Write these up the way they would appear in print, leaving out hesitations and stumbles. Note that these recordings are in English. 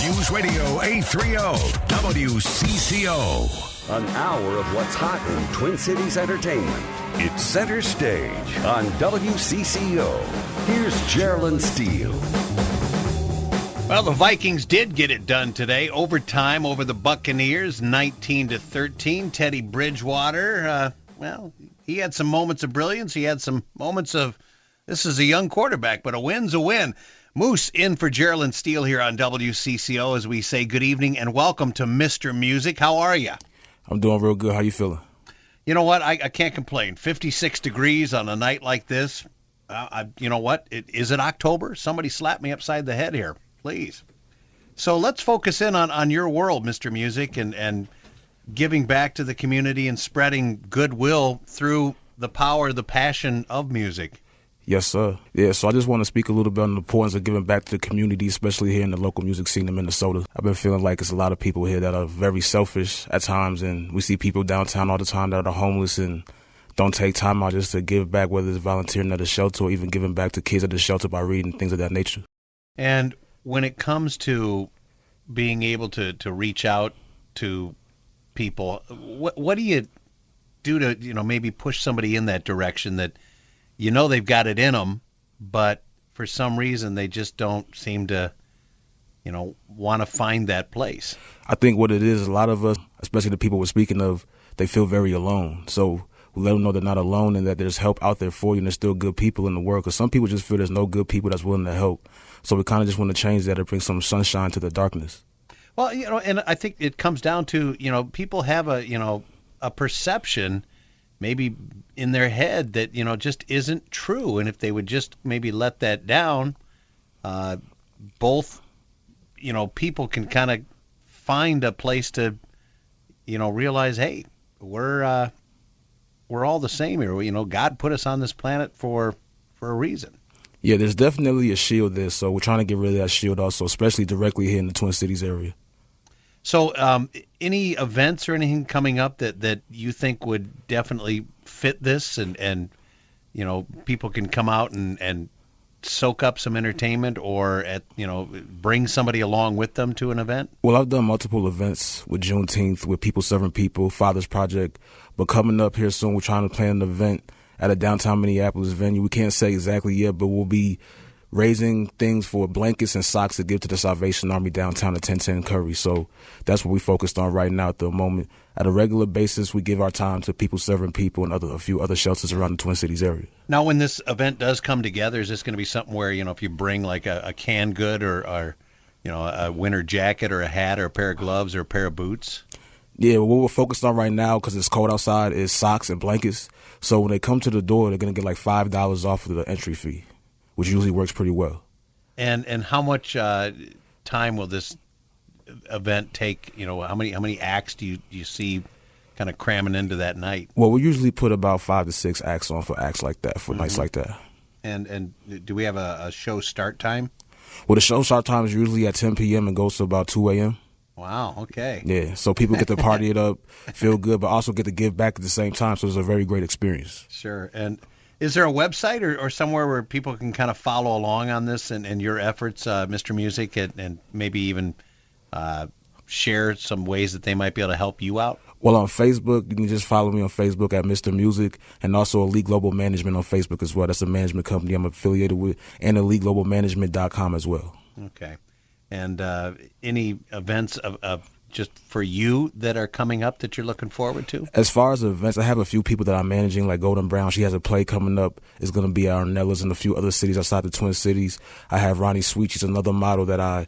News Radio 830 WCCO. An hour of what's hot in Twin Cities entertainment. It's Center Stage on WCCO. Here's Geraldine Steele. Well, the Vikings did get it done today. Overtime over the Buccaneers, 19-13. Teddy Bridgewater, he had some moments of brilliance. He had some moments of, this is a young quarterback, but a win's a win. Moose in for Geraldine Steele here on WCCO as we say good evening and welcome to Mr. Music. How are you? I'm doing real good. How you feeling? You know what? I can't complain. 56 degrees on a night like this. You know what? Is it October? Somebody slapped me upside the head here. Please. So let's focus in on your world, Mr. Music, and giving back to the community and spreading goodwill through the power, the passion of music. Yes, sir. Yeah, so I just want to speak a little bit on the importance of giving back to the community, especially here in the local music scene in Minnesota. I've been feeling like it's a lot of people here that are very selfish at times, and we see people downtown all the time that are homeless and don't take time out just to give back, whether it's volunteering at a shelter or even giving back to kids at the shelter by reading, things of that nature. And when it comes to being able to reach out to people, what do you do to, maybe push somebody in that direction that they've got it in them, but for some reason they just don't seem to, want to find that place? I think what it is, a lot of us, especially the people we're speaking of, they feel very alone. So we let them know they're not alone and that there's help out there for you and there's still good people in the world. Because some people just feel there's no good people that's willing to help. So we kind of just want to change that and bring some sunshine to the darkness. Well, and I think it comes down to, people have a perception maybe in their head that, just isn't true. And if they would just maybe let that down, both, people can kind of find a place to, realize, hey, we're all the same here. God put us on this planet for a reason. Yeah, there's definitely a shield there. So we're trying to get rid of that shield also, especially directly here in the Twin Cities area. So any events or anything coming up that you think would definitely fit this and people can come out and soak up some entertainment or bring somebody along with them to an event? Well, I've done multiple events with Juneteenth, with People Serving People, Father's Project. But coming up here soon, we're trying to plan an event at a downtown Minneapolis venue. We can't say exactly yet, but we'll be raising things for blankets and socks to give to the Salvation Army downtown at 1010 Curry. So that's what we focused on right now at the moment. At a regular basis, we give our time to People Serving People and a few other shelters around the Twin Cities area. Now, when this event does come together, is this going to be something where, if you bring like a canned good or a winter jacket or a hat or a pair of gloves or a pair of boots? Yeah, what we're focused on right now, because it's cold outside, is socks and blankets. So when they come to the door, they're going to get like $5 off of the entry fee, which usually works pretty well. And how much time will this event take? How many acts do you see kind of cramming into that night? Well, we usually put about 5 to 6 acts on for acts like that, for nights like that. And do we have a show start time? Well, the show start time is usually at 10 p.m. and goes to about 2 a.m. Wow, okay. Yeah, so people get to party it up, feel good, but also get to give back at the same time, so it's a very great experience. Sure. And is there a website or somewhere where people can kind of follow along on this and your efforts, Mr. Music, and maybe even share some ways that they might be able to help you out? Well, on Facebook, you can just follow me on Facebook at Mr. Music, and also Elite Global Management on Facebook as well. That's a management company I'm affiliated with, and EliteGlobalManagement.com as well. Okay. And any events of just for you that are coming up that you're looking forward to? As far as events, I have a few people that I'm managing, like Golden Brown. She has a play coming up. It's going to be at Arnella's and a few other cities outside the Twin Cities. I have Ronnie Sweet. She's another model that I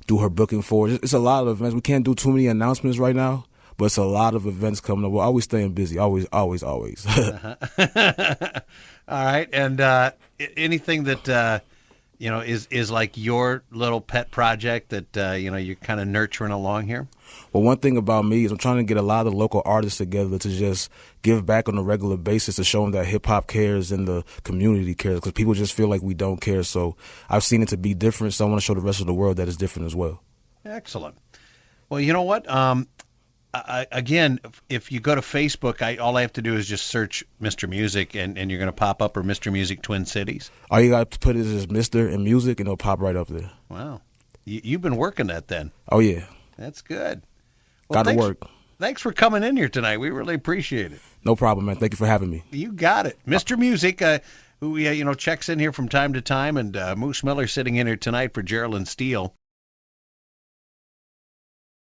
do her booking for. It's a lot of events. We can't do too many announcements right now, but it's a lot of events coming up. We're always staying busy. Always. Uh-huh. All right. And anything that is like your little pet project that, you're kind of nurturing along here? Well, one thing about me is I'm trying to get a lot of the local artists together to just give back on a regular basis to show them that hip-hop cares and the community cares, because people just feel like we don't care. So I've seen it to be different, so I want to show the rest of the world that it's different as well. Excellent. Well, you know what? Again, if you go to Facebook, all I have to do is just search Mr. Music, and you're going to pop up, or Mr. Music Twin Cities. All you got to put is Mr. and Music, and it'll pop right up there. Wow. You've been working that then. Oh, yeah. That's good. Well, Got to work. Thanks for coming in here tonight. We really appreciate it. No problem, man. Thank you for having me. You got it. Mr. Music, who checks in here from time to time, and Moose Miller sitting in here tonight for Geraldine Steele.